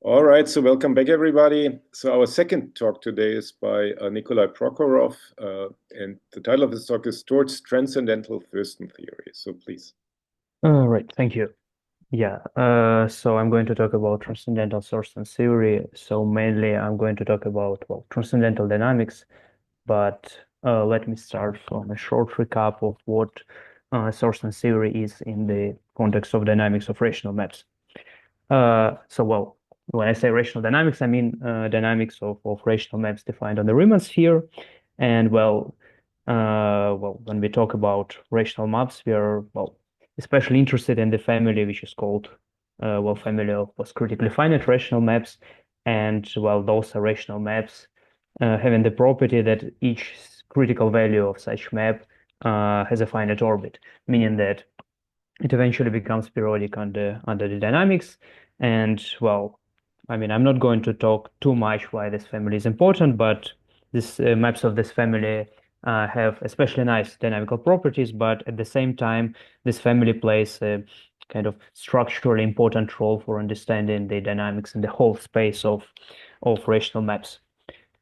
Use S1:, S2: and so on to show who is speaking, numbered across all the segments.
S1: All right, so welcome back, everybody. So our second talk today is by Nikolai Prochorov, and the title of his talk is Towards Transcendental Thurston Theory. So please.
S2: Right, thank you. Yeah, so I'm going to talk about transcendental Thurston theory. So mainly I'm going to talk about, well, transcendental dynamics, but let me start from a short recap of what Thurston theory is in the context of dynamics of rational maps. Well, when I say rational dynamics, I mean dynamics of rational maps defined on the Riemann sphere. And when we talk about rational maps, we are, especially interested in the family which is called, family of postcritically finite rational maps. And, those are rational maps having the property that each critical value of such map has a finite orbit, meaning that it eventually becomes periodic under the dynamics. And I'm not going to talk too much why this family is important, but these maps of this family have especially nice dynamical properties, but at the same time, this family plays a kind of structurally important role for understanding the dynamics in the whole space of rational maps.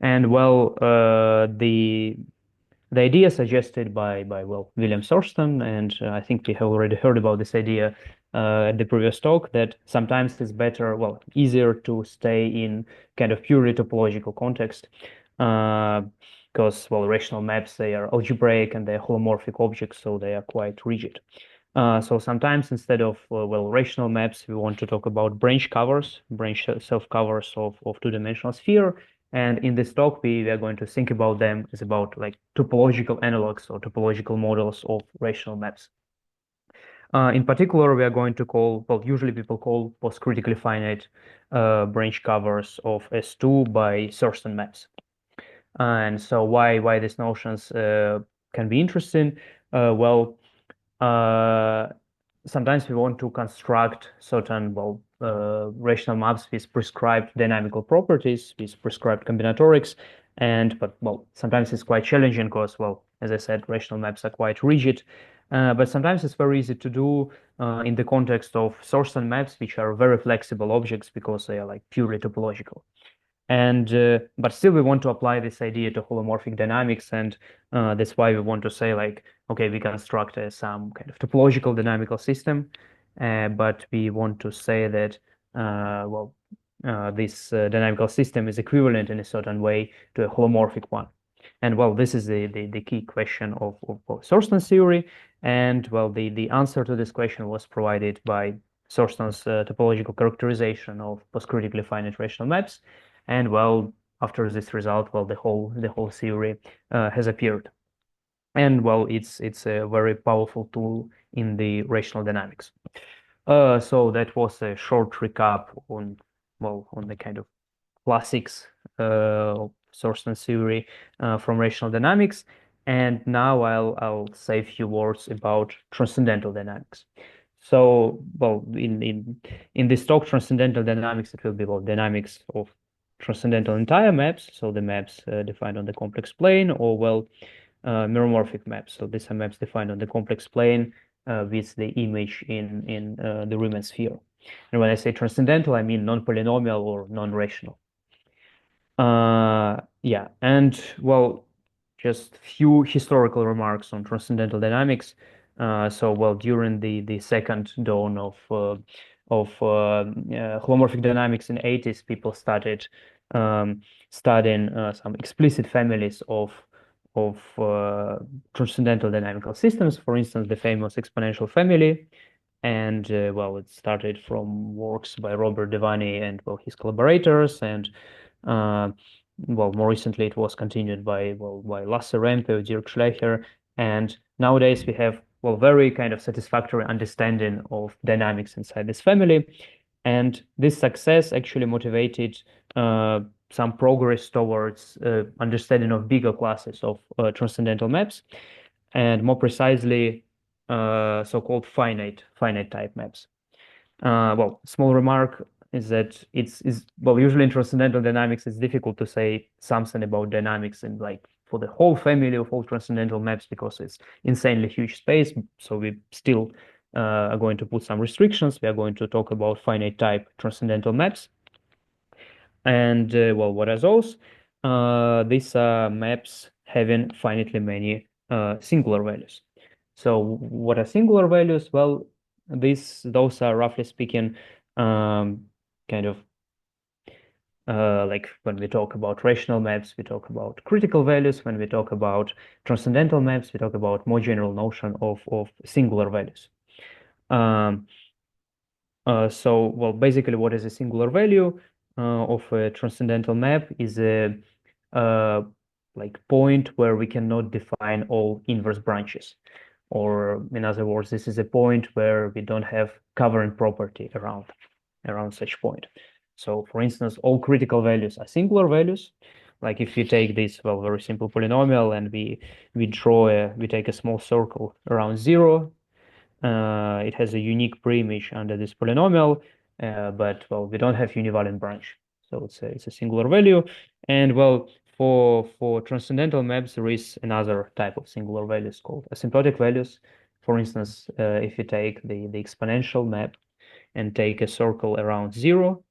S2: And the idea suggested by William Thurston, and I think we have already heard about this idea at the previous talk, that sometimes it's better, easier to stay in kind of purely topological context, because rational maps, they are algebraic and they're holomorphic objects, so they are quite rigid. So sometimes instead of rational maps, we want to talk about branch self-covers of two-dimensional sphere. And in this talk, we are going to think about them as about like topological analogs or topological models of rational maps. In particular, we are going to call, usually people call post-critically finite branch covers of S2 by Thurston maps. And so why these notions can be interesting? Uh, Sometimes we want to construct certain, rational maps with prescribed dynamical properties, with prescribed combinatorics, but sometimes it's quite challenging because, as I said, rational maps are quite rigid. But sometimes it's very easy to do in the context of Thurston maps, which are very flexible objects because they are like purely topological. And but still we want to apply this idea to holomorphic dynamics, and that's why we want to say like, okay, we construct some kind of topological dynamical system, but we want to say that this dynamical system is equivalent in a certain way to a holomorphic one. And this is the key question of Thurston theory. And the answer to this question was provided by Thurston's topological characterization of postcritically finite rational maps. And after this result, the whole theory has appeared. And it's a very powerful tool in the rational dynamics. So that was a short recap on the kind of classics of Thurston theory from rational dynamics. And now I'll say a few words about transcendental dynamics. So, in this talk, transcendental dynamics, it will be dynamics of transcendental entire maps, so the maps defined on the complex plane, or meromorphic maps. So these are maps defined on the complex plane with the image in the Riemann sphere. And when I say transcendental, I mean non-polynomial or non-rational. Yeah, and just few historical remarks on transcendental dynamics. During the second dawn of holomorphic dynamics in 80s, people started studying some explicit families of transcendental dynamical systems. For instance, the famous exponential family. And it started from works by Robert Devani and his collaborators, and more recently it was continued by Lasse Rempe, Dirk Schleicher, and nowadays we have very kind of satisfactory understanding of dynamics inside this family, and this success actually motivated some progress towards understanding of bigger classes of transcendental maps, and more precisely so-called finite type maps. Small remark is that it's usually in transcendental dynamics it's difficult to say something about dynamics in like for the whole family of all transcendental maps because it's insanely huge space. So we still are going to put some restrictions. We are going to talk about finite type transcendental maps. And well, what are those? These are maps having finitely many singular values. So what are singular values? Well, those are roughly speaking kind of like when we talk about rational maps, we talk about critical values. When we talk about transcendental maps, we talk about more general notion of singular values. Um, so, well, basically, what is a singular value of a transcendental map is a uh, like point where we cannot define all inverse branches. Or in other words, this is a point where we don't have covering property around such point. So, for instance, all critical values are singular values. Like if you take this, well, very simple polynomial and we take a small circle around zero. It has a unique preimage under this polynomial, but well, we don't have univalent branch, so it's a singular value. And well, for transcendental maps, there is another type of singular values called asymptotic values. For instance, if you take the exponential map and take a circle around zero,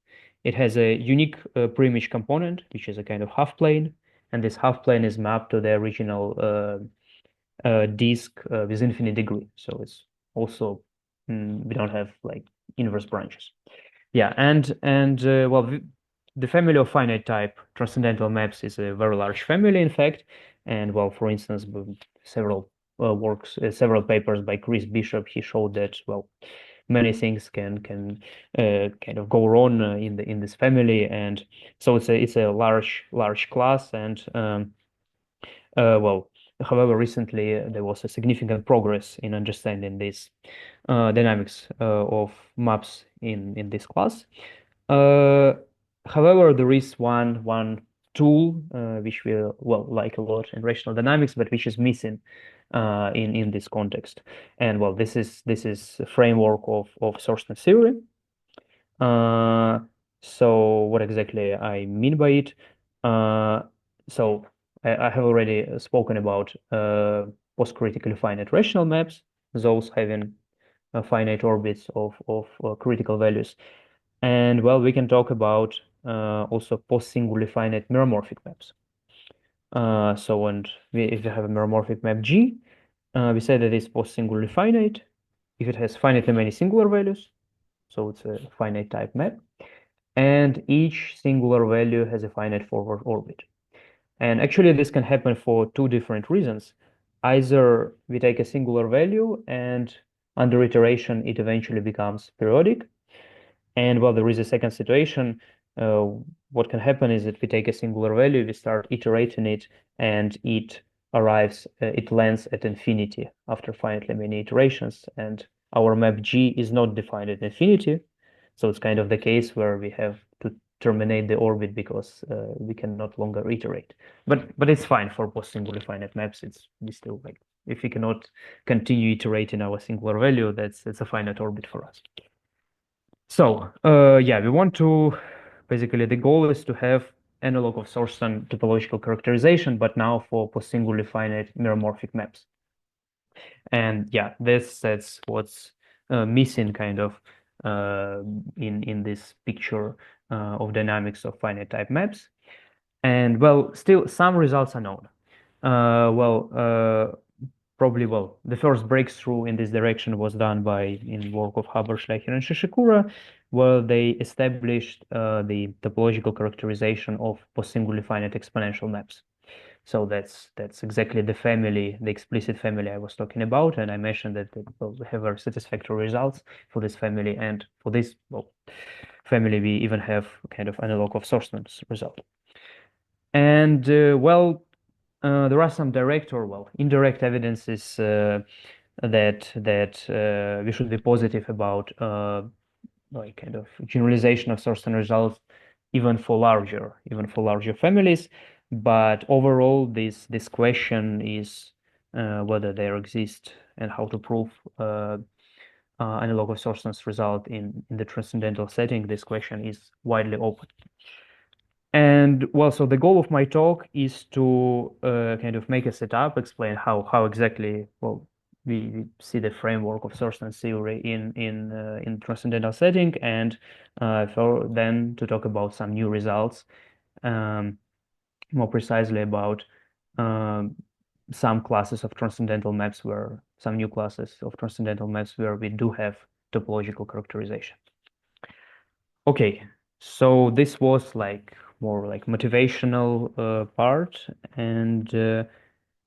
S2: it has a unique preimage component, which is a kind of half plane, and this half plane is mapped to the original disk with infinite degree. So it's also we don't have like inverse branches. Yeah, and well, the family of finite type transcendental maps is a very large family, in fact. And well, for instance, several several papers by Chris Bishop, he showed that well, many things can kind of go wrong in this family, and so it's a large class, and well, however, recently there was a significant progress in understanding this dynamics of maps in this class. Uh, However, there is one tool which we well like a lot in rational dynamics, but which is missing in this context. And well, this is a framework of Thurston theory. Uh, so what exactly I mean by it? Uh, so I have already spoken about postcritically finite rational maps, those having finite orbits of critical values. And well, we can talk about also postsingularly finite meromorphic maps. So and if we have a meromorphic map G, we say that it's postsingularly finite if it has finitely many singular values. So it's a finite type map. And each singular value has a finite forward orbit. And actually, this can happen for two different reasons. Either we take a singular value and under iteration, it eventually becomes periodic. And well, there is a second situation. Uh, what can happen is that we take a singular value, we start iterating it, and it lands at infinity after finitely many iterations. And our map G is not defined at infinity. So it's kind of the case where we have to terminate the orbit because we can not longer iterate. But it's fine for post-singularly finite maps. We still like if we cannot continue iterating our singular value, that's a finite orbit for us. So yeah, we want to basically the goal is to have analog of Thurston topological characterization, but now for post-singularly finite meromorphic maps. And yeah, that's what's missing kind of in this picture of dynamics of finite type maps. And well, still some results are known. Probably well, the first breakthrough in this direction was done in work of Haber, Schleicher, and Shishikura, where they established the topological characterization of post-singularly finite exponential maps. So that's exactly the family, the explicit family I was talking about, and I mentioned that well, we have very satisfactory results for this family, and for this well, family we even have kind of analog of Thurston's result. And well, there are some direct or well indirect evidences that we should be positive about like kind of generalization of Thurston results even for larger families. But overall, this question is whether there exist and how to prove analog of Thurston's result in the transcendental setting. This question is widely open. And well, so the goal of my talk is to kind of make a setup, explain how exactly well we see the framework of Thurston theory in transcendental setting, and then to talk about some new results, more precisely about some classes of transcendental maps where some new classes of transcendental maps where we do have topological characterization. Okay, so this was like more like motivational part, and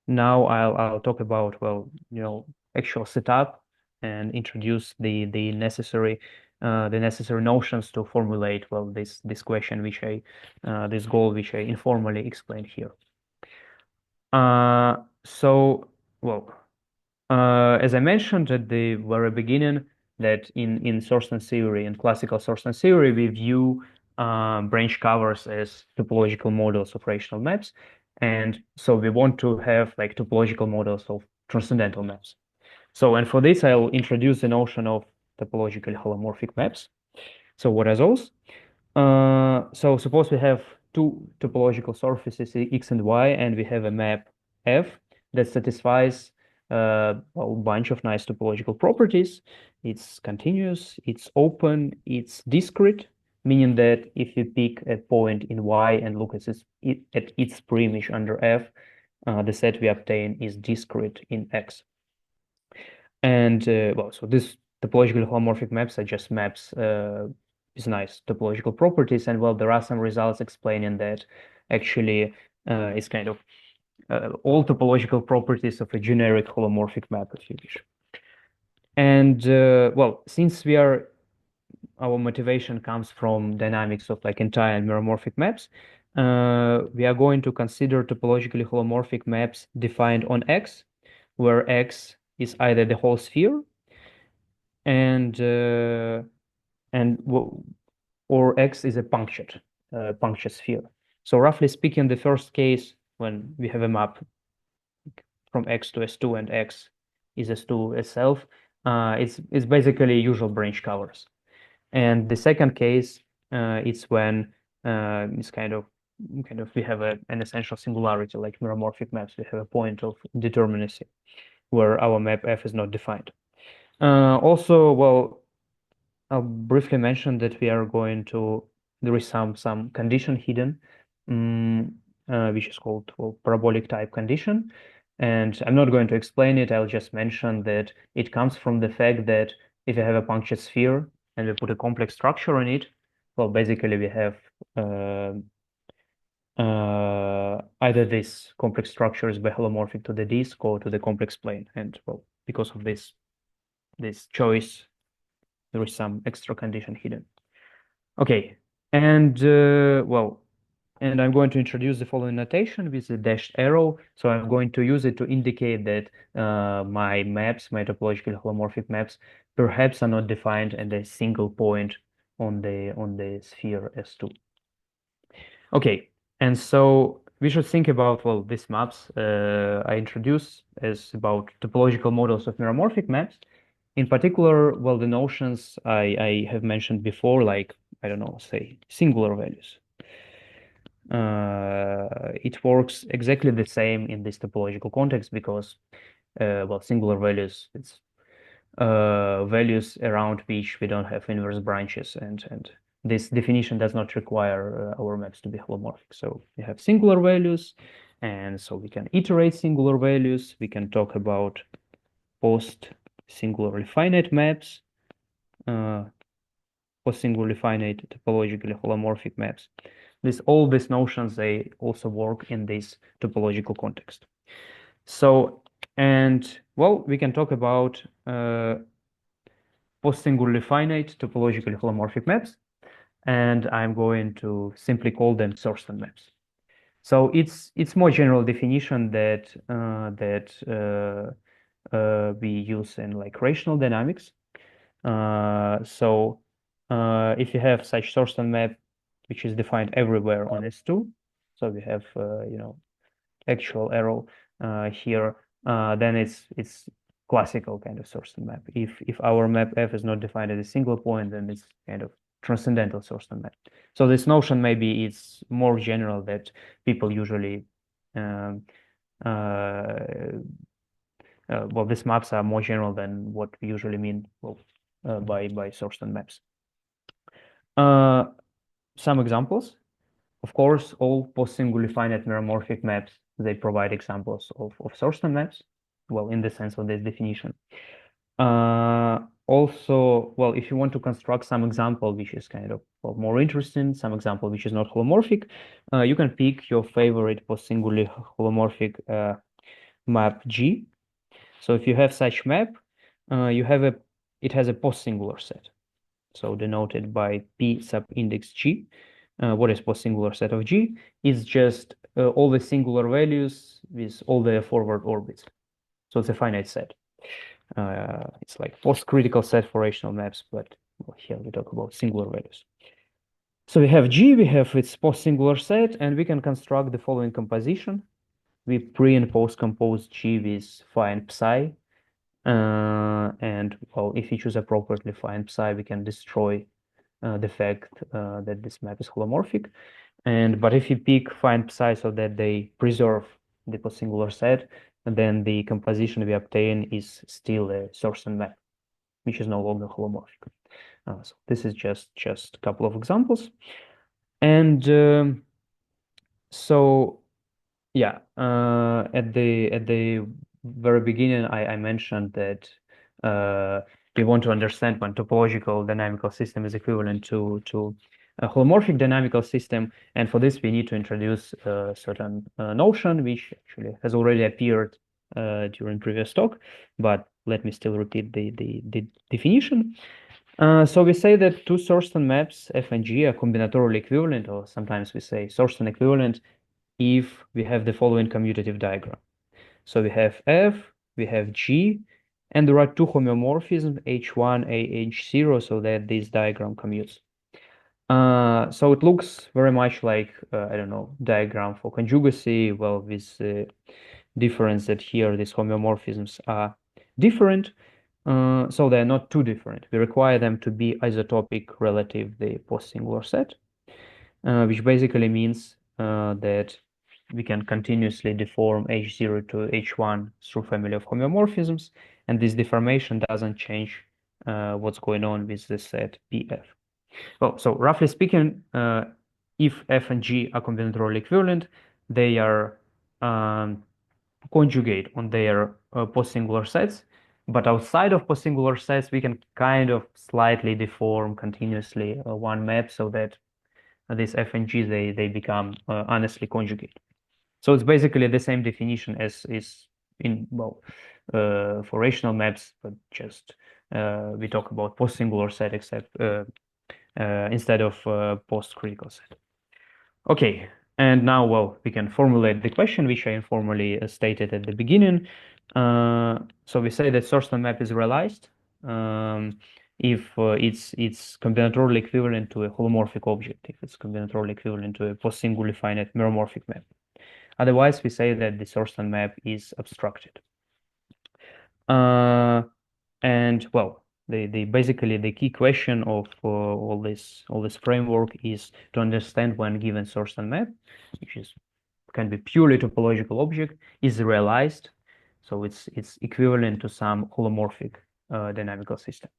S2: now I'll talk about, well, actual setup and introduce the necessary notions to formulate, well, this question which this goal which I informally explained here. So, well, as I mentioned at the very beginning, that in Thurston theory and classical Thurston theory, we view branch covers as topological models of rational maps. And so we want to have like topological models of transcendental maps. So, and for this, I'll introduce the notion of topologically holomorphic maps. So what are those? So suppose we have two topological surfaces, X and Y, and we have a map F that satisfies a bunch of nice topological properties. It's continuous, it's open, it's discrete, meaning that if you pick a point in Y and look at its preimage under F, the set we obtain is discrete in X. And well, so this topological holomorphic maps are just maps with nice topological properties. And well, there are some results explaining that actually it's kind of all topological properties of a generic holomorphic map, if you wish. And well, since our motivation comes from dynamics of like entire and meromorphic maps, we are going to consider topologically holomorphic maps defined on X, where X is either the whole sphere or X is a punctured sphere. So roughly speaking, the first case when we have a map from X to S2 and X is S2 itself, it's basically usual branch covers. And the second case, it's when it's kind of we have an essential singularity like meromorphic maps. We have a point of determinacy where our map F is not defined. Also, well, I'll briefly mention that we are going to, there is some condition hidden, which is called, well, parabolic type condition. And I'm not going to explain it. I'll just mention that it comes from the fact that if you have a punctured sphere and we put a complex structure in it, well, basically we have either this complex structure is biholomorphic to the disk or to the complex plane. And well, because of this choice, there is some extra condition hidden. Okay, and well, and I'm going to introduce the following notation with a dashed arrow. So I'm going to use it to indicate that my maps, my topological holomorphic maps, perhaps are not defined at a single point on the sphere S2. Okay, and so we should think about, well, these maps I introduced as about topological models of meromorphic maps. In particular, well, the notions I have mentioned before, like, I don't know, say singular values. It works exactly the same in this topological context because, well, singular values, it's values around which we don't have inverse branches, and this definition does not require our maps to be holomorphic. So we have singular values, and so we can iterate singular values. We can talk about post-singularly finite maps, post-singularly finite topologically holomorphic maps. All these notions, they also work in this topological context. So, and well, we can talk about post-singularly finite topologically holomorphic maps, and I'm going to simply call them Thurston maps. So it's more general definition that we use in like rational dynamics. So if you have such Thurston map, which is defined everywhere on S2, so we have actual arrow here, then it's classical kind of Thurston map. If our map F is not defined at a single point, then it's kind of transcendental Thurston map. So this notion maybe it's more general that people usually well, these maps are more general than what we usually mean by Thurston maps. Some examples. Of course, all postsingularly finite meromorphic maps, they provide examples of Thurston maps, well, in the sense of this definition. Also, well, if you want to construct some example which is kind of more interesting, some example which is not holomorphic, you can pick your favorite postsingularly holomorphic map G. So if you have such map, it has a postsingular set. So denoted by P sub index G. What is postsingular set of G? It's just all the singular values with all their forward orbits. So it's a finite set. It's like postcritical set for rational maps, but well, here we talk about singular values. So we have G, we have its post-singular set, and we can construct the following composition. We pre and post-compose G with phi and psi. And well, if we choose appropriately phi and psi, we can destroy the fact that this map is holomorphic. But if you pick phi and psi so that they preserve the post-singular set, and then the composition we obtain is still a Thurston map, which is no longer holomorphic. So this is just a couple of examples. And so yeah, at the very beginning, I mentioned that we want to understand when topological dynamical system is equivalent to a holomorphic dynamical system, and for this we need to introduce a certain notion which actually has already appeared during previous talk, but let me still repeat the definition. So we say that two Thurston maps F and G are combinatorially equivalent, or sometimes we say Thurston equivalent, if we have the following commutative diagram. So we have F, we have G, and there are two homeomorphisms, H1, H0, so that this diagram commutes. So it looks very much like, I don't know, diagram for conjugacy, well, with the difference that here these homeomorphisms are different. So they're not too different. We require them to be isotopic relative the post-singular set, which basically means that we can continuously deform H0 to H1 through family of homeomorphisms, and this deformation doesn't change what's going on with the set PF. Well, so roughly speaking, if F and G are combinatorially equivalent, they are conjugate on their post-singular sets, but outside of post-singular sets, we can kind of slightly deform continuously one map so that these F and G, they become honestly conjugate. So it's basically the same definition as is in, well, for rational maps, but just we talk about post-singular set except instead of post-critical set. Okay, and now, well, we can formulate the question which I informally stated at the beginning. So we say that Thurston map is realized if it's combinatorially equivalent to a holomorphic object, if it's combinatorially equivalent to a post-singularly finite meromorphic map. Otherwise, we say that the Thurston map is abstracted. And well, basically the key question of all this framework is to understand when given Thurston map, which can be purely topological object, is realized. So it's equivalent to some holomorphic dynamical system.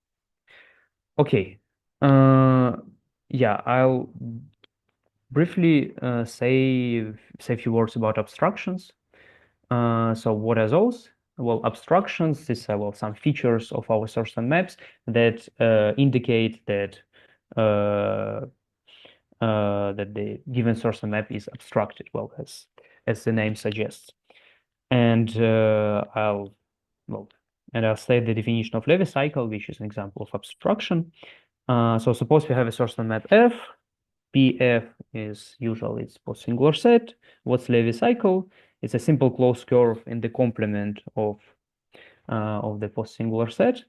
S2: Okay. Yeah, I'll briefly say a few words about abstractions. So what are those? Well, abstractions, these are, well, some features of our Thurston maps that indicate that that the given Thurston map is abstracted, well, as the name suggests. And I'll state the definition of Levy cycle, which is an example of abstraction. So suppose we have a Thurston map F. PF is usually its post-singular set. What's Levy cycle? It's a simple closed curve in the complement of the post-singular set.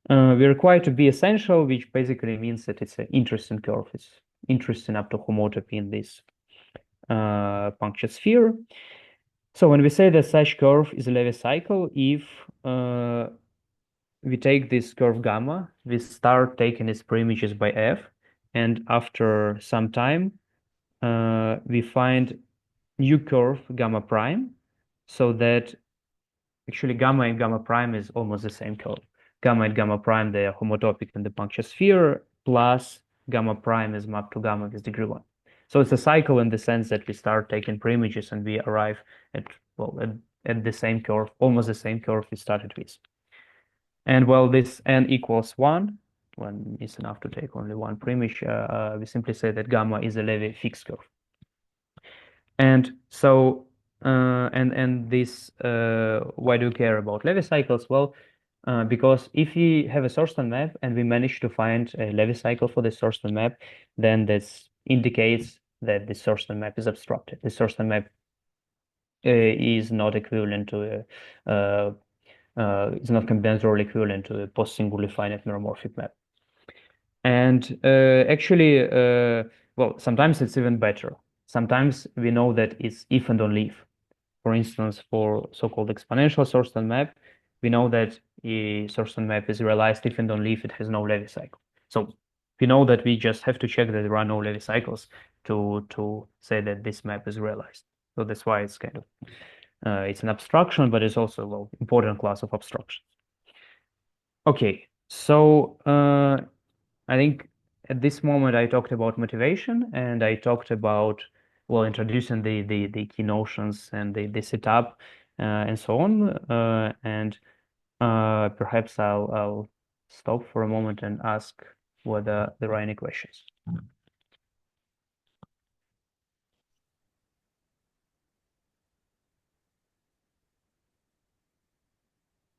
S2: We require to be essential, which basically means that it's an interesting curve. It's interesting up to homotopy in this punctured sphere. So when we say that such curve is a Levy cycle, if we take this curve gamma, we start taking its preimages by F, and after some time, we find new curve gamma prime, so that Actually, gamma and gamma prime is almost the same curve. Gamma and gamma prime, they are homotopic in the puncture sphere, plus gamma prime is mapped to gamma with degree 1. So it's a cycle in the sense that we start taking preimages and we arrive at, well, at the same curve, almost the same curve we started with. And well, this n equals 1, when it's enough to take only one preimage, we simply say that gamma is a Levy fixed curve. And so, and this, why do you care about Levy cycles? Well, because if we have a Thurston map and we manage to find a Levy cycle for the Thurston map, then this indicates that the Thurston map is obstructed. The Thurston map is not equivalent to a, is not combinatorially equivalent to a post-singularly finite meromorphic map. And actually, well, sometimes it's even better. Sometimes we know that it's if and only if. For instance, for so-called exponential Thurston map, we know that a Thurston map is realized if and only if it has no Levy cycle. So we know that we just have to check that there are no Levy cycles to say that this map is realized. So that's why it's kind of it's an abstraction, but it's also a well, important class of abstractions. Okay, so I think at this moment I talked about motivation and I talked about well introducing the key notions and the setup and so on. And perhaps I'll stop for a moment and ask whether there are any questions.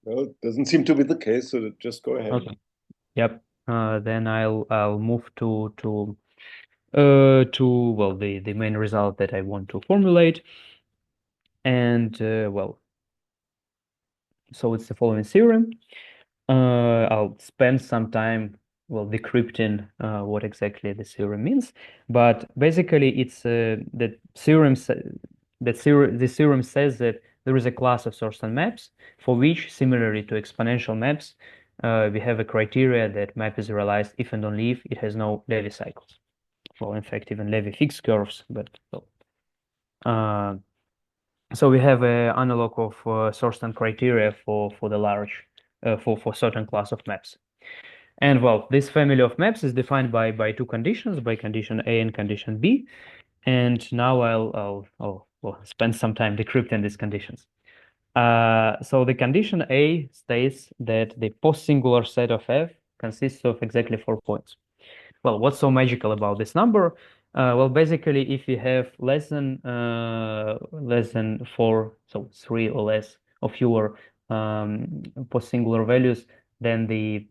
S1: Well, it doesn't seem to be the case, so just go ahead.
S2: Okay. Yep. Then I'll move to well the main result that I want to formulate. And well, so it's the following theorem. I'll spend some time, well, decrypting what exactly the theorem means. But basically, it's that theorem the theorem says that there is a class of Thurston maps for which, similarly to exponential maps, we have a criteria that map is realized if and only if it has no Levy cycles. Well, in fact, even Levy fixed curves, but well. So we have an analog of Thurston criteria for the large for certain class of maps. And well, this family of maps is defined by two conditions, by condition A and condition B. And now I'll well, spend some time decrypting these conditions. So the condition A states that the post-singular set of F consists of exactly 4 points. Well, what's so magical about this number? Well, basically, if you have less than 4, so 3 or less or fewer post-singular values, then the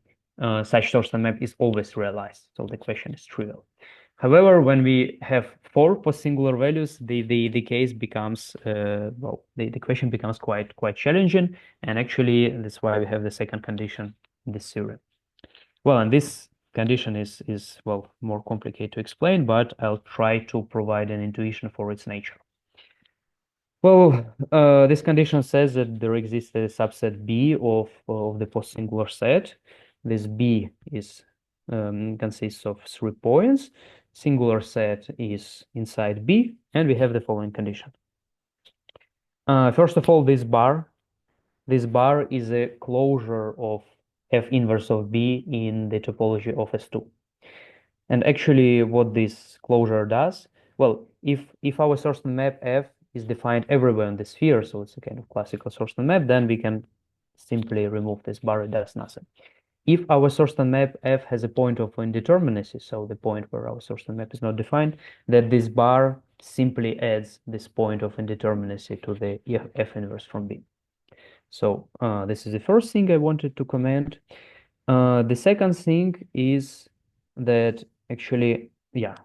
S2: such Thurston map is always realized. So the question is trivial. However, when we have 4 post-singular values, the case becomes well, the question becomes quite challenging, and actually that's why we have the second condition in this theorem. Well, and this condition is well more complicated to explain, but I'll try to provide an intuition for its nature. Well, this condition says that there exists a subset B of the post-singular set. This B is consists of 3 points. Singular set is inside B, and we have the following condition. First of all, this bar is a closure of F inverse of B in the topology of S2. And actually what this closure does, well, if our Thurston map F is defined everywhere in the sphere, so it's a kind of classical Thurston map, then we can simply remove this bar, it does nothing. If our Thurston map F has a point of indeterminacy, so the point where our Thurston map is not defined, that this bar simply adds this point of indeterminacy to the F inverse from B. So this is the first thing I wanted to comment. The second thing is that actually, yeah,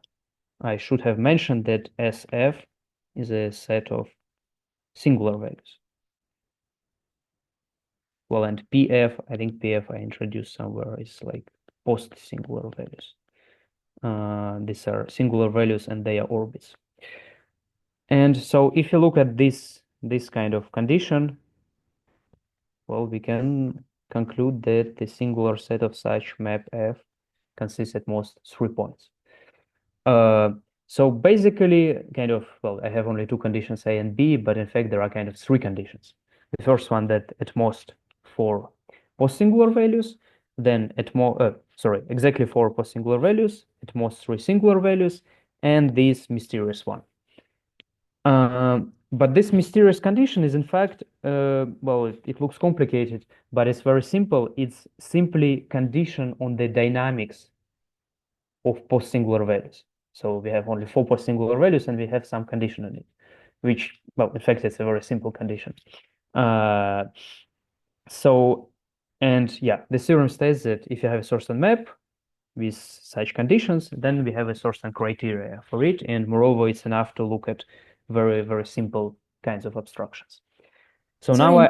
S2: I should have mentioned that SF is a set of singular values. Well, and PF, I think PF I introduced somewhere is like post-singular values. These are singular values and they are orbits. And so if you look at this kind of condition, well, we can conclude that the singular set of such map F consists at most 3 points. So basically, kind of, well, I have only 2 conditions, A and B, but in fact, there are kind of 3 conditions. The first one that at most 4 post-singular values, then at more, exactly 4 post-singular values, at most 3 singular values, and this mysterious one. But this mysterious condition is in fact, well, it looks complicated, but it's very simple. It's simply condition on the dynamics of post-singular values. So we have only 4 post-singular values and we have some condition on it, which, well, in fact, it's a very simple condition. And yeah, the theorem states that if you have a Thurston map with such conditions, then we have a Thurston criteria for it. And moreover, it's enough to look at very, very simple kinds of abstractions. So
S3: Sorry,
S2: now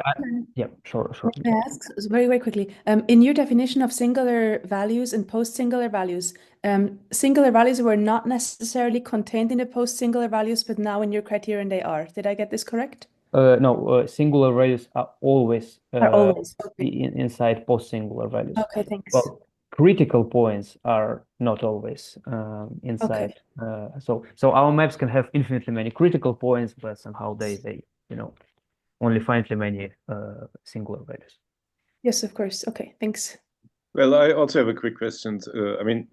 S2: yeah, sure.
S3: May I ask very, very quickly? In your definition of singular values and post-singular values, singular values were not necessarily contained in the post-singular values, but now in your criterion they are. Did I get this correct?
S2: No, singular values are always
S3: okay.
S2: inside post-singular values.
S3: Okay, thanks.
S2: Well, critical points are not always inside.
S3: Okay.
S2: So our maps can have infinitely many critical points, but somehow they only finitely many singular values.
S3: Yes, of course. Okay, thanks.
S1: Well, I also have a quick question. I mean,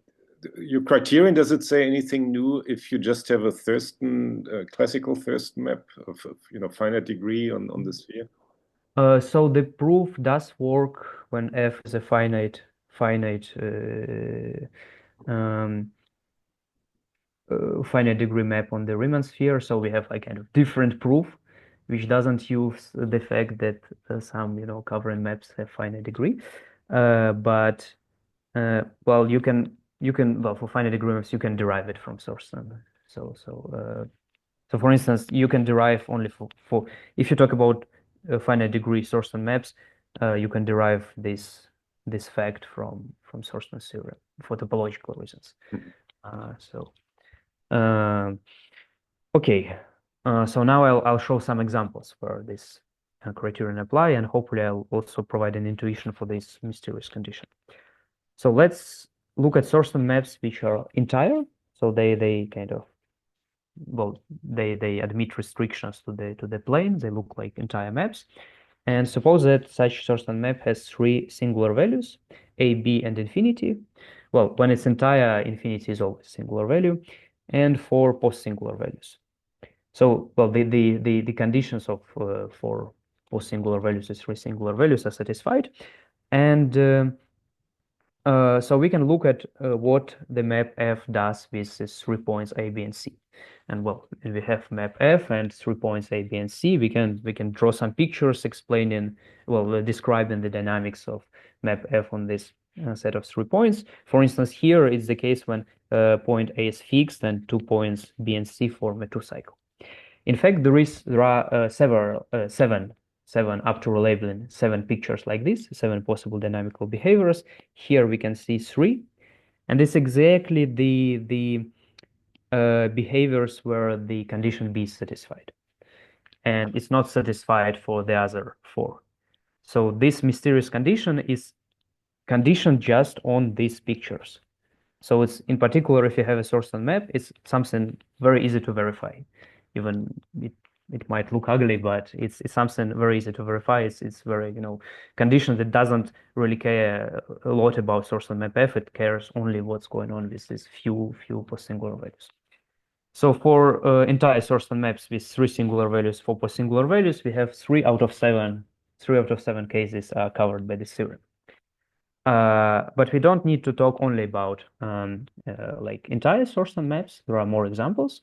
S1: your criterion, does it say anything new if you just have a Thurston, classical Thurston map of finite degree on the sphere?
S2: So the proof does work when F is a finite degree map on the Riemann sphere. So we have like kind of different proof, which doesn't use the fact that some covariant maps have finite degree. But well, you can well, for finite degree maps you can derive it from Thurston. So for instance, you can derive only for if you talk about finite degree Thurston maps, you can derive this fact from Thurston's theorem for topological reasons. Okay, so now I'll show some examples where this criterion apply, and hopefully I'll also provide an intuition for this mysterious condition. So let's look at Thurston maps which are entire. So they kind of, well, they admit restrictions to the plane. They look like entire maps. And suppose that such Thurston map has 3 singular values, a, b, and infinity. Well, when it's entire, infinity is always singular value, and 4 post-singular values. So, well, the conditions of for post-singular values is 3 singular values are satisfied, and so we can look at what the map F does with these 3 points A, B, and C. And well, if we have map F and 3 points A, B, and C, we can draw some pictures explaining, well, describing the dynamics of map F on this set of 3 points. For instance, here it's the case when point A is fixed and 2 points B and C form a 2-cycle. In fact, there are seven up to relabeling 7 pictures like this, 7 possible dynamical behaviors. Here we can see 3, and it's exactly the behaviors where the condition B is satisfied, and it's not satisfied for the other 4. So this mysterious condition is conditioned just on these pictures. So it's in particular, if you have a Thurston map, it's something very easy to verify. Even it might look ugly, but it's something very easy to verify. It's very condition that doesn't really care a lot about Thurston map F. It cares only what's going on with these few post-singular values. So for entire Thurston maps with 3 singular values, 4 post-singular values, we have 3 out of 7 cases are covered by this theorem. But we don't need to talk only about like entire Thurston maps. There are more examples.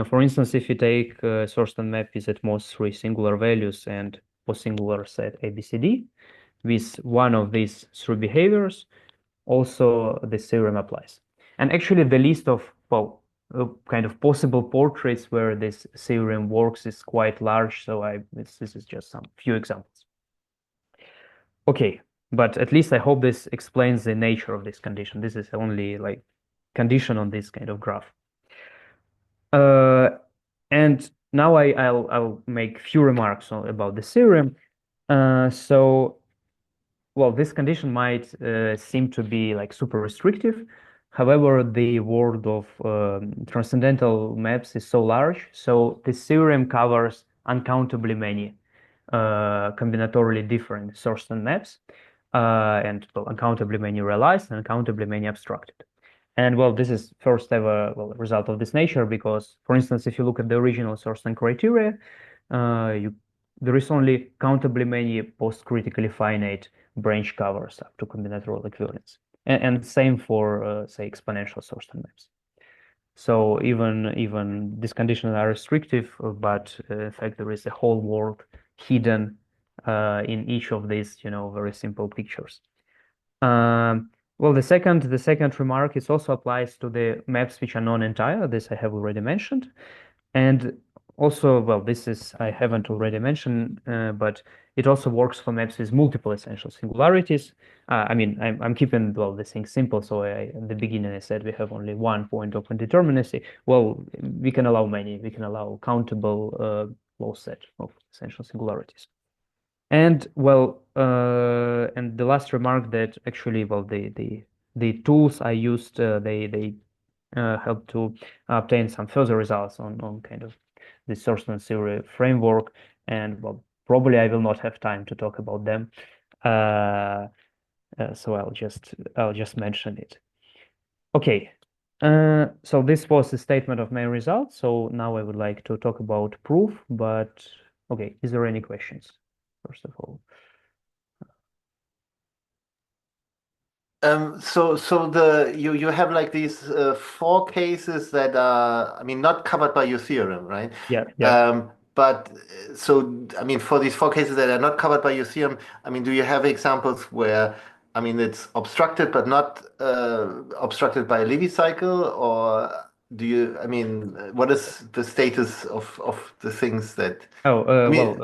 S2: For instance, if you take Thurston map with at most 3 singular values and post-singular set ABCD, with one of these 3 behaviors, also the theorem applies. And actually, the list of kind of possible portraits where this theorem works is quite large. So this is just some few examples. Okay. But at least I hope this explains the nature of this condition. This is only like condition on this kind of graph. And now I'll make few remarks about the theorem. So, well, this condition might seem to be like super restrictive. However, the world of transcendental maps is so large, so this theorem covers uncountably many combinatorially different Thurston maps, and well, uncountably many realized and uncountably many abstracted. And well, this is first ever result of this nature because, for instance, if you look at the original Thurston criteria, there is only countably many postcritically finite branch covers up to combinatorial equivalence, and same for say exponential Thurston maps. So even these conditions are restrictive, but in fact there is a whole world hidden in each of these, very simple pictures. Well, the second remark is also applies to the maps which are non-entire. This I have already mentioned, and also, well, this is I haven't already mentioned, but it also works for maps with multiple essential singularities. I mean, I'm keeping the thing simple. So at the beginning I said we have only one point of indeterminacy. Well, we can allow many. We can allow countable closed set of essential singularities. And well, and the last remark that actually, well, the tools I used, they help to obtain some further results on kind of the Thurston theory framework, and well, probably I will not have time to talk about them, so I'll just mention it. Okay, so this was the statement of main results. So now I would like to talk about proof, but okay, is there any questions, first of all?
S4: So you have like these four cases that are, I mean, not covered by your theorem, right?
S2: Yeah.
S4: But so I mean, for these four cases that are not covered by your theorem, I mean, do you have examples where, I mean, it's obstructed but not obstructed by a Levy cycle, or do you? I mean, what is the status of the things that?
S2: Oh,
S4: I mean,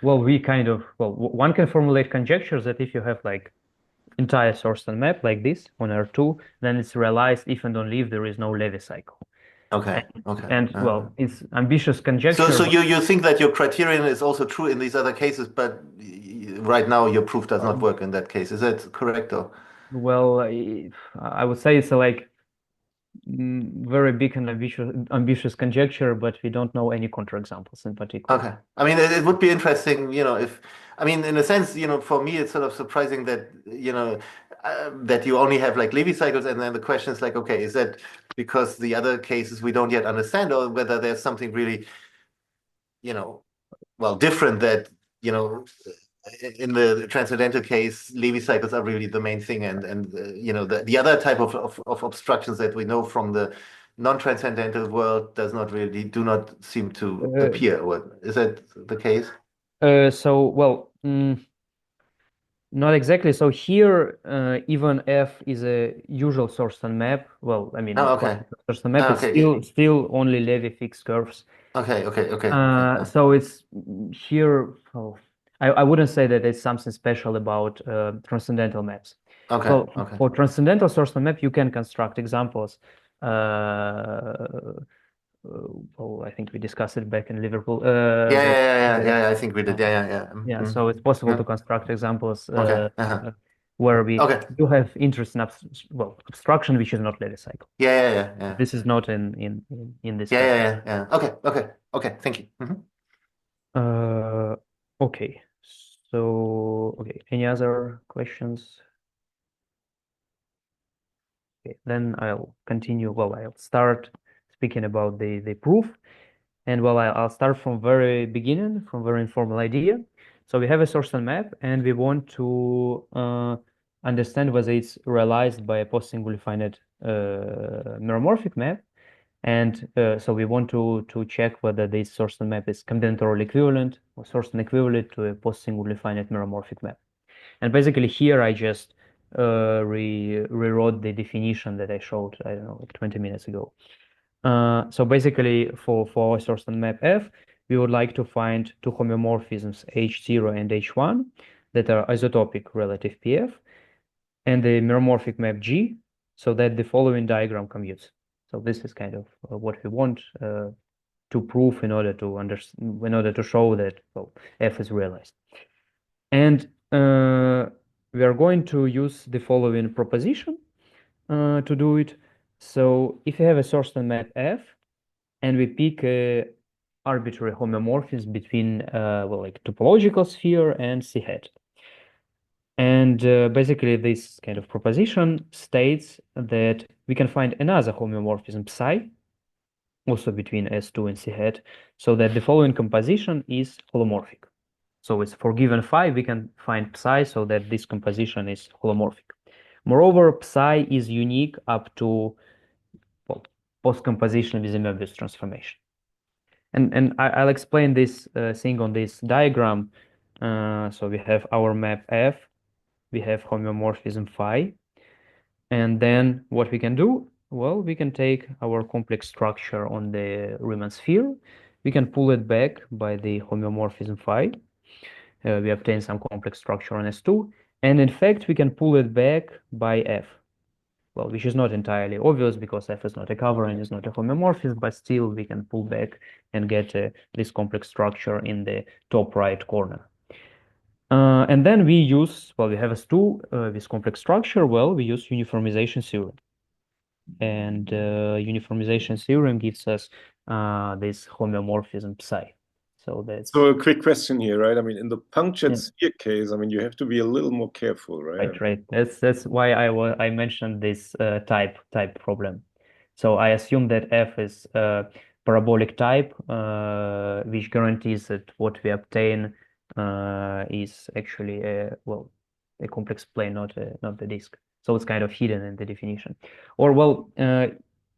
S2: one can formulate conjectures that if you have like entire Thurston map like this on R2, then it's realized if and only if there is no Levy cycle.
S4: okay.
S2: And well, it's ambitious conjecture.
S4: So you think that your criterion is also true in these other cases, but right now your proof does not work in that case. Is that correct, or?
S2: Well, I would say it's a like very big and ambitious conjecture, but we don't know any counterexamples in particular.
S4: Okay. I mean, it would be interesting, if, I mean, in a sense, for me, it's sort of surprising that, that you only have like Levy cycles, and then the question is like, okay, is that because the other cases we don't yet understand, or whether there's something really, well, different that, in the transcendental case, Levy cycles are really the main thing, and the other type of obstructions that we know from the non-transcendental world do not seem to appear. Is that the case?
S2: So well, not exactly. So here, even F is a usual Thurston map. Well, I mean, Thurston map is still only Levy fixed curves.
S4: Okay.
S2: So it's here. Oh, I wouldn't say that it's something special about transcendental maps.
S4: Okay.
S2: For transcendental Thurston map, you can construct examples. Well, I think we discussed it back in Liverpool.
S4: Yeah, I think we did. Yeah.
S2: So it's possible to construct examples where we
S4: Okay.
S2: do have interest in abstraction, which is not Levy cycle.
S4: Yeah.
S2: This is not in this case.
S4: Yeah. Okay. Thank you.
S2: Okay. So, any other questions? Okay, then I'll continue. Well, I'll start speaking about the proof. And well, I'll start from very beginning, from very informal idea. So we have a Thurston map, and we want to understand whether it's realized by a postsingularly finite meromorphic map. And so we want to check whether this Thurston map is combinatorially equivalent or Thurston equivalent to a postsingularly finite meromorphic map. And basically here I just rewrote the definition that I showed, I don't know, like 20 minutes ago. So basically for our Thurston map F, we would like to find two homeomorphisms H0 and H1 that are isotopic relative PF, and the meromorphic map G, so that the following diagram commutes. So this is kind of what we want to prove in order to show that F is realized. And we are going to use the following proposition to do it. So if you have a Thurston map F, and we pick a arbitrary homomorphism between like topological sphere and C hat. And basically this kind of proposition states that we can find another homomorphism psi, also between S2 and C hat, so that the following composition is holomorphic. So it's for given phi, we can find psi so that this composition is holomorphic. Moreover, psi is unique up to post-composition with the Möbius transformation. And I'll explain this thing on this diagram. So we have our map F, we have homomorphism phi, and then what we can do? Well, we can take our complex structure on the Riemann sphere, we can pull it back by the homomorphism phi. We obtain some complex structure on S2, and in fact, we can pull it back by F. Well, which is not entirely obvious because F is not a cover and is not a homomorphism, but still we can pull back and get this complex structure in the top right corner. And then we use, well, we have S2 this complex structure. Well, we use uniformization theorem. And uniformization theorem gives us this homomorphism psi. So that's
S1: so a quick question here, right? I mean, in the punctured sphere case, I mean, you have to be a little more careful, right?
S2: Right. That's why I mentioned this type problem. So I assume that F is a parabolic type, which guarantees that what we obtain is actually a complex plane, not the disk. So it's kind of hidden in the definition. Or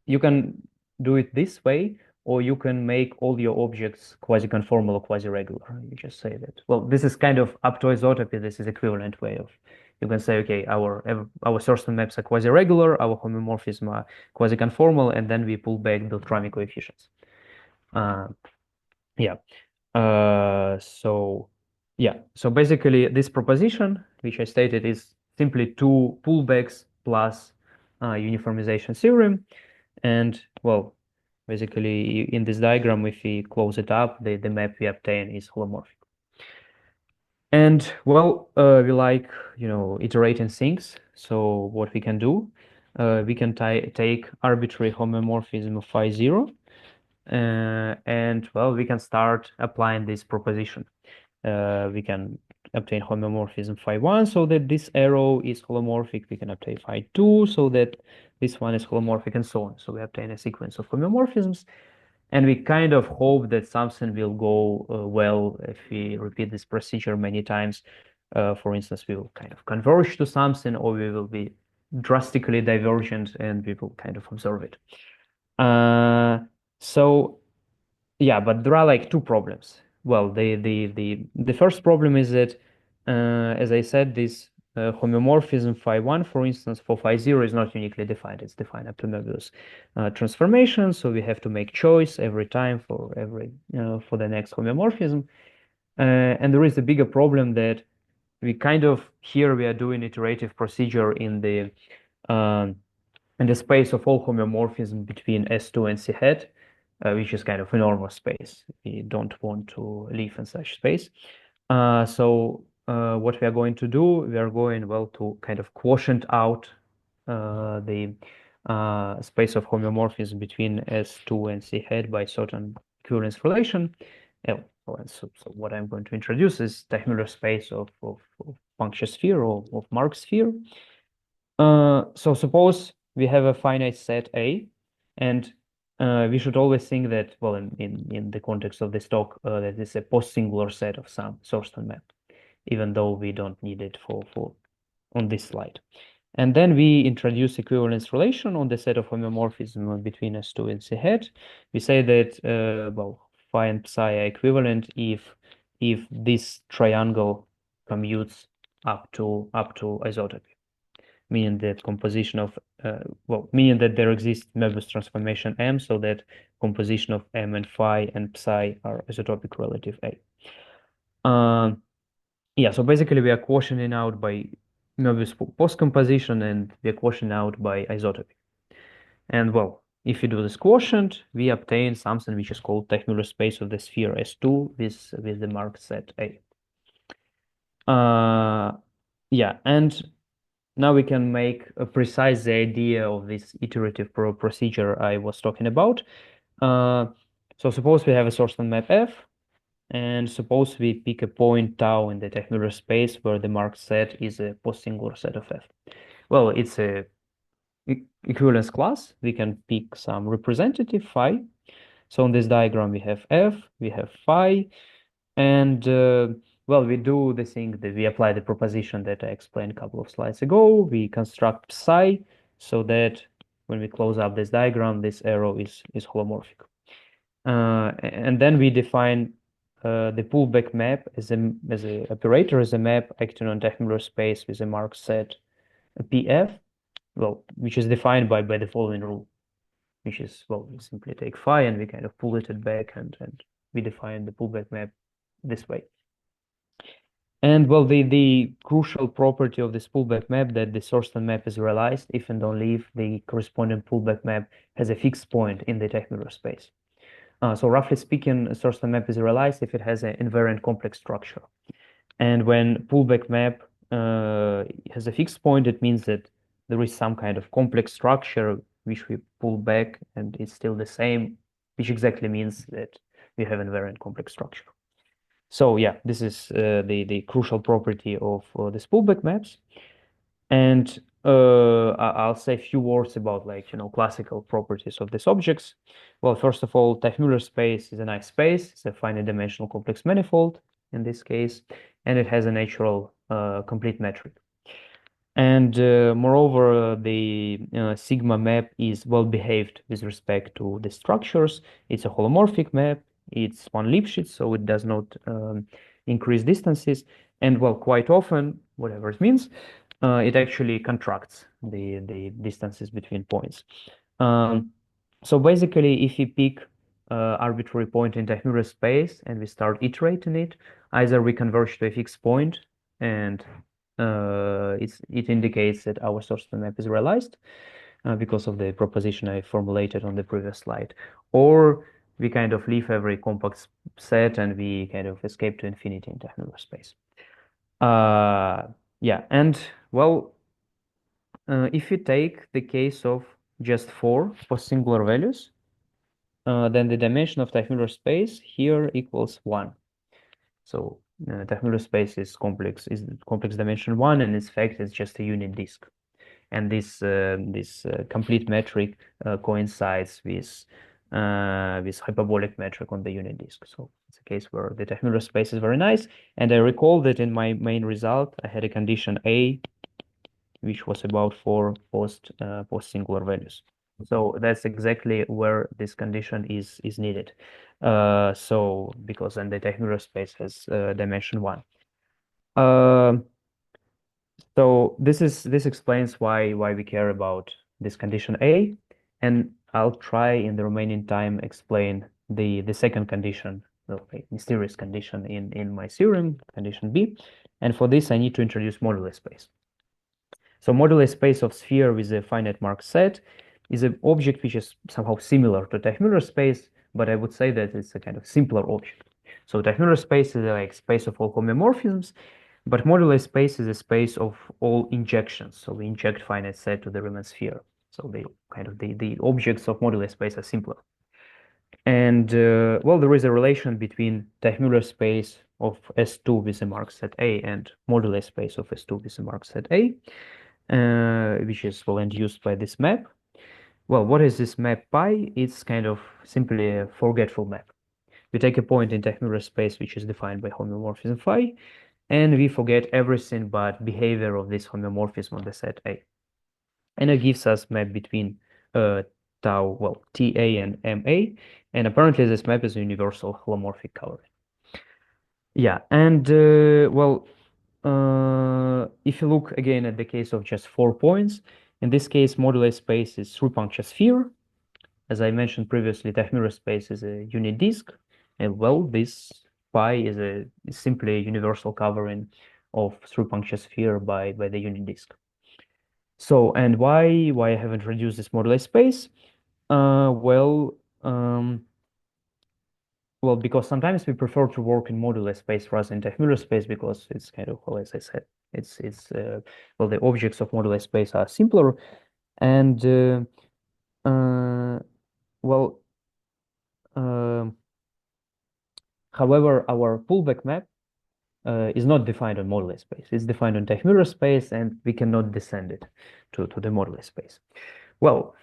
S2: you can do it this way, or you can make all your objects quasi-conformal or quasi-regular. You just say that. Well, this is kind of up to isotopy. This is equivalent way of. You can say, okay, our Thurston maps are quasi-regular, our homomorphism are quasi-conformal, and then we pull back the Beltrami coefficients. So basically, this proposition, which I stated, is simply two pullbacks plus uniformization theorem, and well, basically in this diagram, if we close it up, the map we obtain is holomorphic. And well, we like, iterating things. So what we can do, we can take arbitrary homomorphism of phi 0, and well, we can start applying this proposition. We can obtain homomorphism phi 1 so that this arrow is holomorphic. We can obtain phi 2 so that this one is holomorphic, and so on. So we obtain a sequence of homomorphisms. And we kind of hope that something will go well if we repeat this procedure many times. For instance, we will kind of converge to something, or we will be drastically divergent and we will kind of observe it. So yeah, but there are like two problems. Well, the first problem is that, as I said, this homomorphism phi 1, for instance, for phi 0 is not uniquely defined. It's defined up to Möbius transformation. So we have to make choice every time for the next homomorphism. And there is a bigger problem that we here we are doing iterative procedure in the space of all homomorphism between S2 and C hat, which is kind of enormous space. We don't want to live in such space. So what we are going to do, we are going, to kind of quotient out the space of homomorphism between S2 and C hat by certain equivalence relation. So what I'm going to introduce is Teichmüller space of puncture sphere or of Mark sphere. So suppose we have a finite set A, and we should always think that, in the context of this talk, that is a post-singular set of some Thurston map, even though we don't need it for on this slide. And then we introduce equivalence relation on the set of homomorphism between S2 and C hat. We say that phi and psi are equivalent if this triangle commutes up to isotopy, meaning that composition of meaning that there exists Möbius transformation M, so that composition of M and phi and psi are isotopic relative A. So basically we are quotienting out by Möbius post-composition, and we are quotienting out by isotopy. And if you do this quotient, we obtain something which is called Teichmüller space of the sphere S2 with the marked set A. And now we can make a precise the idea of this iterative procedure I was talking about. So suppose we have a Thurston map F, and suppose we pick a point tau in the Teichmüller space where the marked set is a postsingular set of F. Well, it's a equivalence class. We can pick some representative phi. So in this diagram, we have F, we have phi, and well, we do the thing that we apply the proposition that I explained a couple of slides ago. We construct psi so that when we close up this diagram, this arrow is holomorphic. And then we define the pullback map as a operator, as a map acting on Teichmüller space with a marked set PF, well, which is defined by the following rule, which is, well, we simply take phi and we kind of pull it back and we define the pullback map this way. And well, the crucial property of this pullback map that the Thurston map is realized if and only if the corresponding pullback map has a fixed point in the Teichmüller space. So roughly speaking, a Thurston map is realized if it has an invariant complex structure. And when pullback map has a fixed point, it means that there is some kind of complex structure which we pull back and it's still the same, which exactly means that we have invariant complex structure. So yeah, this is the crucial property of these pullback maps. And I'll say a few words about, like, classical properties of these objects. Well, first of all, Teichmüller space is a nice space. It's a finite dimensional complex manifold in this case, and it has a natural complete metric. And moreover, the sigma map is well behaved with respect to the structures. It's a holomorphic map. It's one Lipschitz, so it does not increase distances. And well, quite often, whatever it means, it actually contracts the distances between points. So basically, if you pick arbitrary point in Teichmüller space and we start iterating it, either we converge to a fixed point and it indicates that our Thurston map is realized because of the proposition I formulated on the previous slide, or we kind of leave every compact set and we kind of escape to infinity in Teichmüller space. Yeah, and well, if you take the case of just 4 postsingular values, then the dimension of Teichmüller space here equals 1. So Teichmüller space is complex dimension 1, and its fact is just a unit disk. And this complete metric coincides with hyperbolic metric on the unit disk. So it's a case where the Teichmüller space is very nice. And I recall that in my main result, I had a condition A, which was about 4 post-singular values. So that's exactly where this condition is needed. So because then the Teichmüller space has dimension 1. So this explains why we care about this condition A, and I'll try in the remaining time explain the second condition, the mysterious condition in my theorem, condition B. And for this, I need to introduce moduli space. So moduli space of sphere with a finite marked set is an object which is somehow similar to Teichmüller space, but I would say that it's a kind of simpler object. So Teichmüller space is like space of all homeomorphisms, but moduli space is a space of all injections. So we inject finite set to the Riemann sphere. So the objects of moduli space are simpler. And well, there is a relation between Teichmüller space of S2 with a marked set A and moduli space of S2 with a marked set A, which is well induced by this map. Well, what is this map pi? It's kind of simply a forgetful map. We take a point in Teichmüller space which is defined by homeomorphism phi, and we forget everything but behavior of this homeomorphism on the set A. And it gives us map between tau, well, TA and MA, and apparently this map is a universal holomorphic covering. Yeah, and well, if you look again at the case of just 4 points, in this case, moduli space is 3-puncture sphere. As I mentioned previously, Teichmüller space is a unit disk, and well, this pi is simply a universal covering of 3-puncture sphere by the unit disk. So, and why I have introduced this moduli space? Well, because sometimes we prefer to work in moduli space rather than Teichmüller space because it's kind of, well, as I said, well, the objects of moduli space are simpler, and well, however, our pullback map is not defined on moduli space. It's defined on Teichmüller space, and we cannot descend it to the moduli space. Well,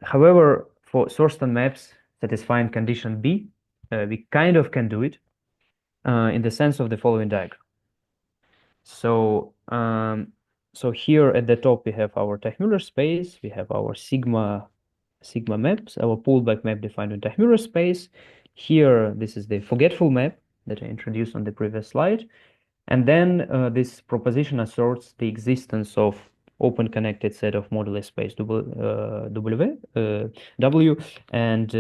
S2: however, for Thurston maps satisfying condition B, we kind of can do it in the sense of the following diagram. So, so here at the top we have our Teichmüller space, we have our sigma maps, our pullback map defined in Teichmüller space. Here, this is the forgetful map that I introduced on the previous slide. And then this proposition asserts the existence of open connected set of moduli space W and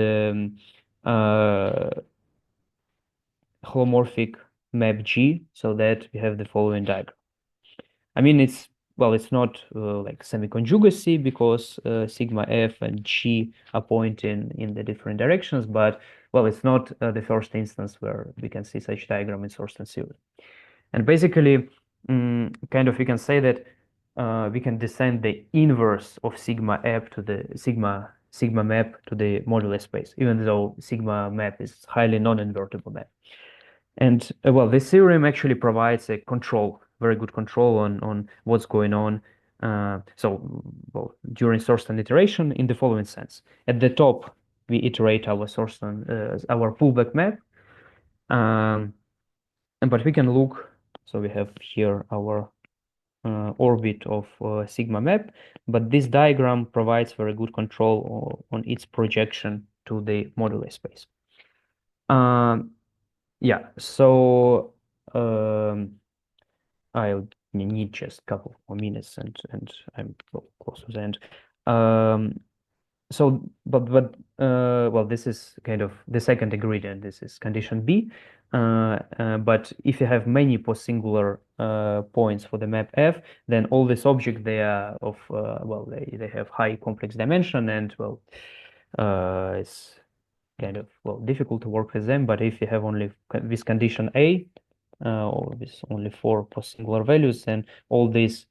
S2: holomorphic map G, so that we have the following diagram. I mean, it's not like semi-conjugacy because sigma F and G are pointing in the different directions, but it's not the first instance where we can see such diagram in Thurston theory. And basically, kind of we can say that we can descend the inverse of sigma F to the sigma map to the moduli space, even though sigma map is highly non-invertible map. And this theorem actually provides a control, very good control on what's going on. During Thurston iteration in the following sense. At the top, we iterate our Thurston, our pullback map. But we can look, so we have here our orbit of sigma map, but this diagram provides very good control on its projection to the moduli space. Yeah, so I'll need just a couple more minutes and I'm close to the end. This is kind of the second ingredient. This is condition B. But if you have many post-singular points for the map F, then all these objects they are of they have high complex dimension, and it's kind of difficult to work with them. But if you have only this condition A, or with only 4 post-singular values, then all these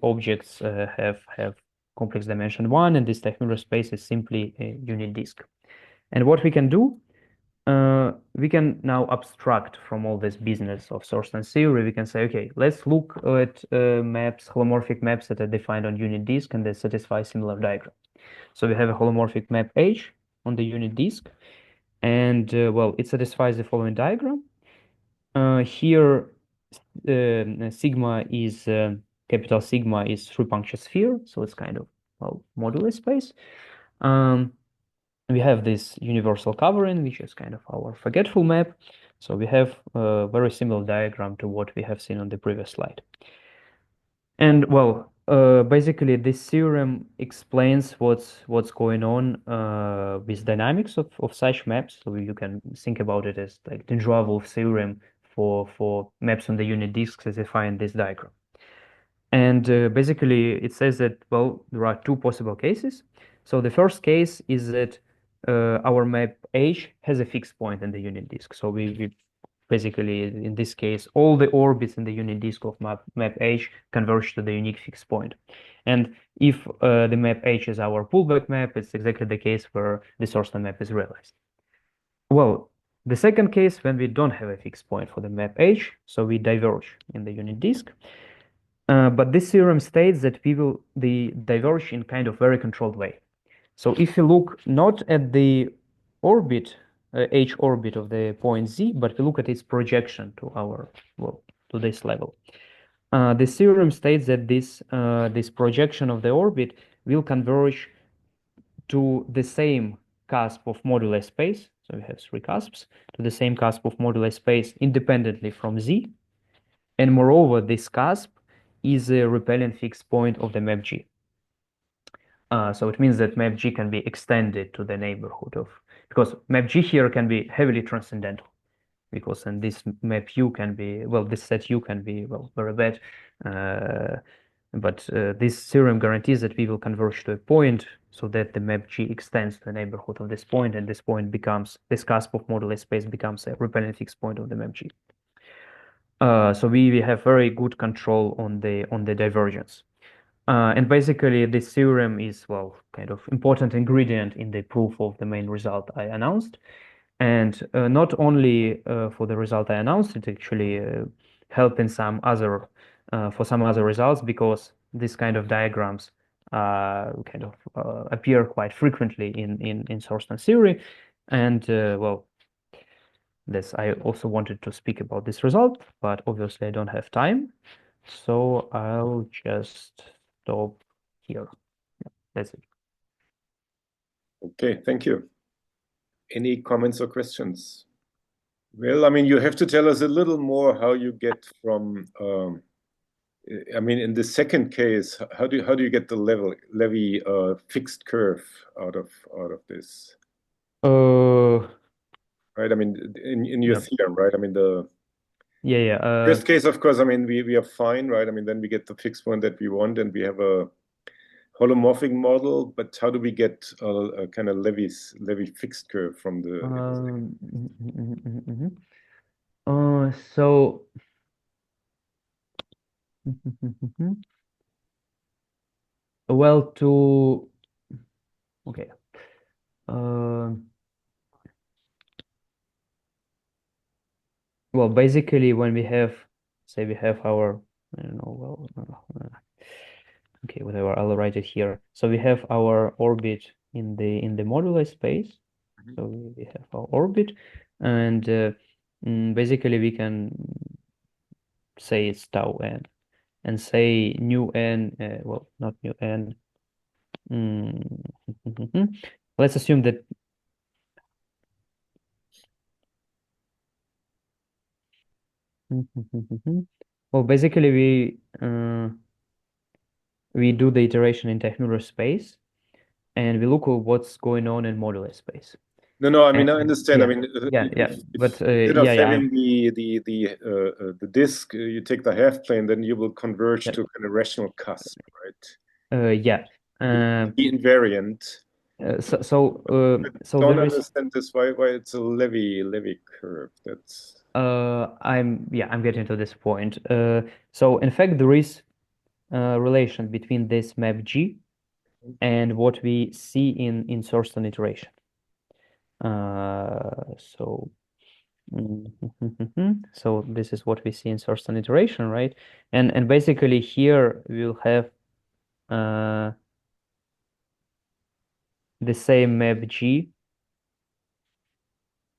S2: objects have complex dimension 1, and this Teichmüller space is simply a unit disk. And what we can do, we can now abstract from all this business of Thurston theory. We can say, okay, let's look at maps, holomorphic maps that are defined on unit disk and they satisfy similar diagram. So we have a holomorphic map H on the unit disk, and it satisfies the following diagram. Here, sigma is capital sigma is 3-puncture sphere, so it's kind of moduli space. We have this universal covering, which is kind of our forgetful map. So we have a very similar diagram to what we have seen on the previous slide. And basically this theorem explains what's going on with dynamics of such maps. So you can think about it as like the Wolff theorem for maps on the unit disks as defined in this diagram. And basically it says that there are 2 possible cases. So the first case is that our map H has a fixed point in the unit disk. So we basically, in this case, all the orbits in the unit disk of map H converge to the unique fixed point. And if the map H is our pullback map, it's exactly the case where the Thurston map is realized. The second case, when we don't have a fixed point for the map H, so we diverge in the unit disk. But this theorem states that we will diverge in kind of very controlled way. So if you look not at the orbit, H orbit of the point Z, but we look at its projection to our, to this level. This theorem states that this projection of the orbit will converge to the same cusp of moduli space. So we have 3 cusps to the same cusp of moduli space independently from Z. And moreover, this cusp is a repellent fixed point of the map G. So it means that map G can be extended to the neighborhood of, because map G here can be heavily transcendental, because then this map U can be, this set U can be, very bad. But this theorem guarantees that we will converge to a point so that the map G extends to the neighborhood of this point, and this point becomes, this cusp of moduli space becomes a repellent fixed point of the map G. So we have very good control on the divergence. And basically, this theorem is, well, kind of important ingredient in the proof of the main result I announced. And not only for the result I announced, it actually help in some other for some other results, because this kind of diagrams kind of appear quite frequently in Thurston theory. And well, this I also wanted to speak about this result, but obviously I don't have time, so I'll just stop here. Yeah, that's it.
S1: Okay, thank you. Any comments or questions? Well, I mean, you have to tell us a little more how you get from, I mean, in the second case, how do you get the Levy fixed curve out of this? Right? I mean, in your
S2: Yeah.
S1: theorem, right? I mean, the
S2: Yeah.
S1: first case, of course, I mean, we are fine, right? I mean, then we get the fixed point that we want, and we have a holomorphic model, but how do we get a kind of Levy fixed curve from the
S2: So well, okay. Well, basically, when we have, say, we have our, I don't know, well, okay, whatever, I'll write it here. So we have our orbit in the modular space. So we have our orbit, and basically we can say it's tau n, and say nu n, well, not nu n. Let's assume that well, basically we do the iteration in Technuller space, and we look at what's going on in modular space.
S1: No, I mean, I
S2: And
S1: understand.
S2: yeah,
S1: I mean,
S2: but
S1: instead of
S2: yeah,
S1: having the disk, you take the half plane, then you will converge to kind of rational cusp, right?
S2: yeah.
S1: The invariant.
S2: So
S1: Don't
S2: there is
S1: understand this why it's a Levy curve. That's
S2: I'm getting to this point. So in fact there is a relation between this map G and what we see in Thurston iteration. So so this is what we see in Thurston iteration, right? And basically here we'll have the same map G.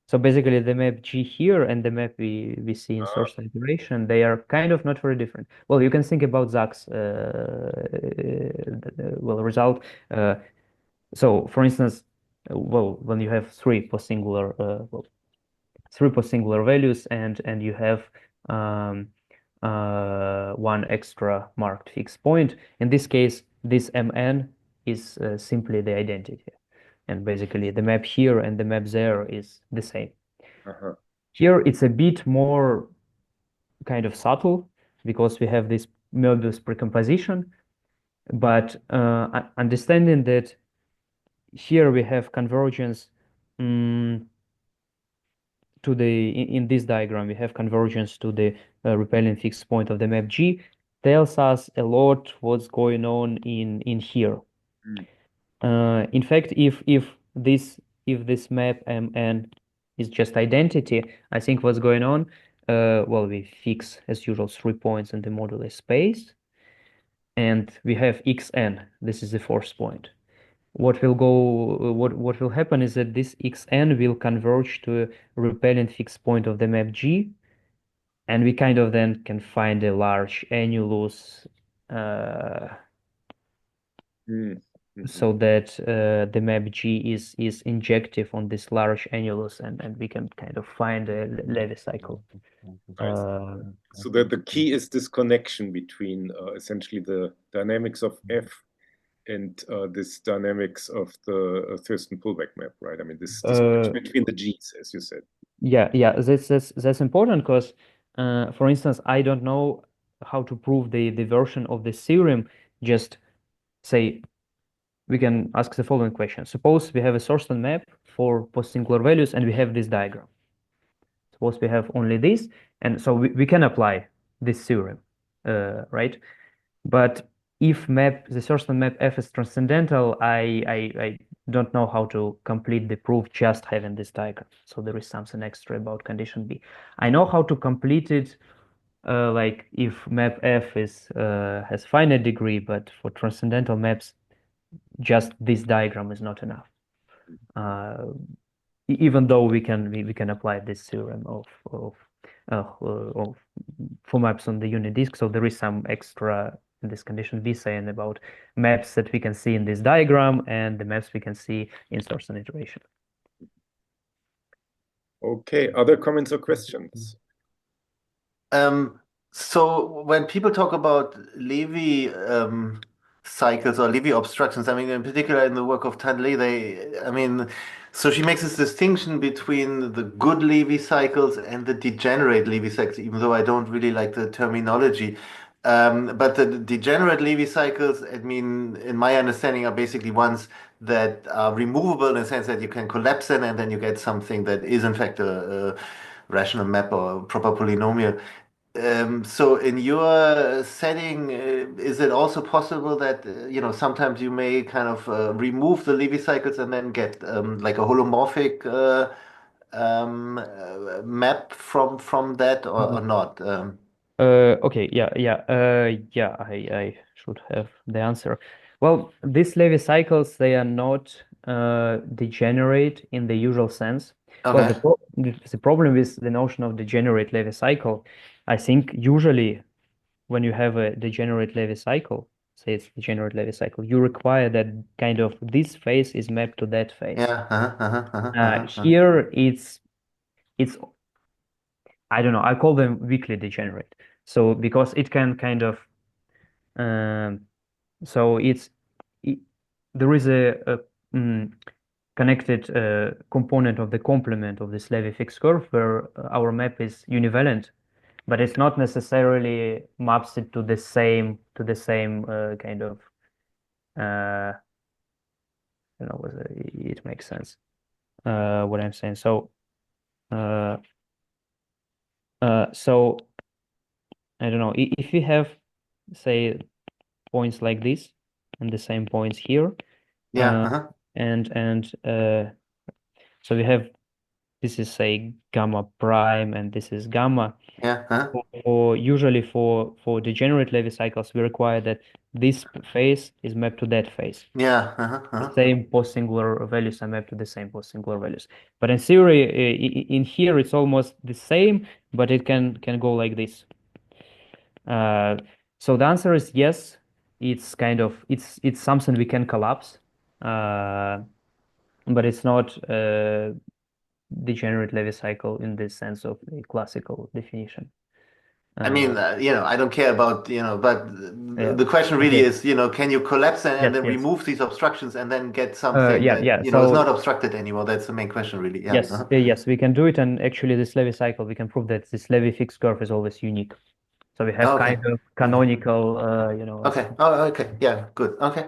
S2: So basically the map G here and the map we see in Thurston iteration, they are kind of not very different. Well, you can think about Zach's well result. So for instance, well, when you have three postsingular values and you have one extra marked fixed point. In this case, this Mn is simply the identity. And basically the map here and the map there is the same. Here it's a bit more kind of subtle because we have this Möbius precomposition, but understanding that here we have convergence to in this diagram we have convergence to the repelling fixed point of the map G, tells us a lot what's going on in here. In fact, if this map Mn is just identity, I think what's going on, well, we fix as usual 3 points in the modular space, and we have xn. This is the fourth point. What will happen is that this xn will converge to a repelling fixed point of the map G, and we kind of then can find a large annulus so that the map G is injective on this large annulus, and we can kind of find a Levy cycle.
S1: So that the key is this connection between essentially the dynamics of F and this dynamics of the Thurston pullback map, right? I mean, this between the G's, as you said.
S2: Yeah, that's important because, for instance, I don't know how to prove the version of the theorem. Just say we can ask the following question. Suppose we have a Thurston map for postsingular values and we have this diagram. Suppose we have only this, and so we can apply this theorem, right? But if the Thurston map F is transcendental, I don't know how to complete the proof just having this diagram. So there is something extra about condition B. I know how to complete it, like if map F has finite degree, but for transcendental maps, just this diagram is not enough. Even though we can apply this theorem for maps on the unit disk, so there is some extra in this condition B saying about maps that we can see in this diagram and the maps we can see in Thurston iteration.
S1: Okay, other comments or questions?
S4: So when people talk about Levy cycles or Levy obstructions, I mean, in particular in the work of Tanley, I mean, so she makes this distinction between the good Levy cycles and the degenerate Levy cycles, even though I don't really like the terminology. But the degenerate Levy cycles, I mean, in my understanding, are basically ones that are removable in the sense that you can collapse them and then you get something that is in fact a rational map or a proper polynomial. So in your setting, is it also possible that sometimes you may kind of remove the Levy cycles and then get like a holomorphic map from that or not?
S2: Okay, yeah. I should have the answer. Well, these Levy cycles, they are not degenerate in the usual sense. Well,
S4: Okay.
S2: the problem with the notion of degenerate Levy cycle, I think usually when you have a degenerate Levy cycle, say it's degenerate Levy cycle, you require that kind of this phase is mapped to that phase.
S4: Yeah.
S2: Here it's I don't know, I call them weakly degenerate. So because it can kind of so there is a connected component of the complement of this Levy fixed curve where our map is univalent, but it's not necessarily maps it to the same kind of I don't know whether it makes sense what I'm saying. So I don't know if we have say points like this and the same points here.
S4: Yeah.
S2: And so we have this is say gamma prime and this is gamma.
S4: Yeah.
S2: Usually for degenerate Levy cycles, we require that this phase is mapped to that phase.
S4: Yeah.
S2: The same post-singular values are mapped to the same post-singular values. But in theory, in here it's almost the same, but it can go like this. So the answer is yes. It's kind of it's something we can collapse, but it's not degenerate Levy cycle in this sense of a classical definition.
S4: I mean, I don't care about, but
S2: Yeah.
S4: the question really
S2: Okay.
S4: is, can you collapse and
S2: Yes,
S4: then
S2: yes.
S4: remove these obstructions and then get something that,
S2: Yeah.
S4: is
S2: So
S4: not obstructed anymore? That's the main question, really. Yeah.
S2: yes, yes, we can do it. And actually, this Levy cycle, we can prove that this Levy fixed curve is always unique. So we have
S4: Okay.
S2: kind of canonical,
S4: Okay. Oh, okay. Yeah. Good. Okay.